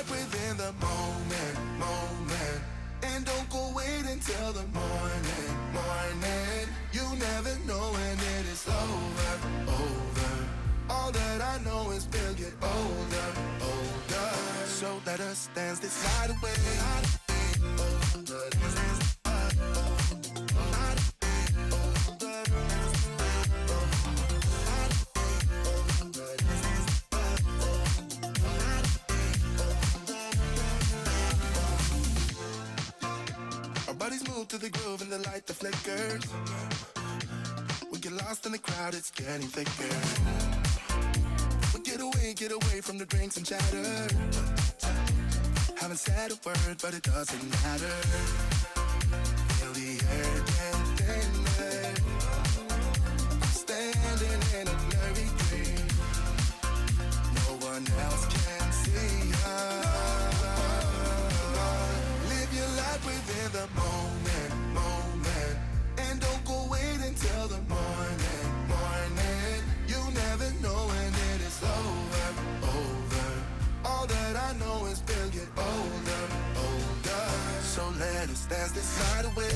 life within the moment, moment. And don't go wait until the morning, morning. You never know when it is over, over. All that I know is we'll get older, older. So let us dance this night away. Our bodies move to the groove and the light that flickers. We get lost in the crowd, it's getting thicker. We get away from the drinks and chatter. Haven't said a word, but it doesn't matter. Feel the air get thinner. Standing in a blurry dream. No one else can see us. Live your life within the moment, moment. And don't go wait until the morning, morning. You never know when it is over, over. All that I know is we'll get older, older. So let us dance this night away.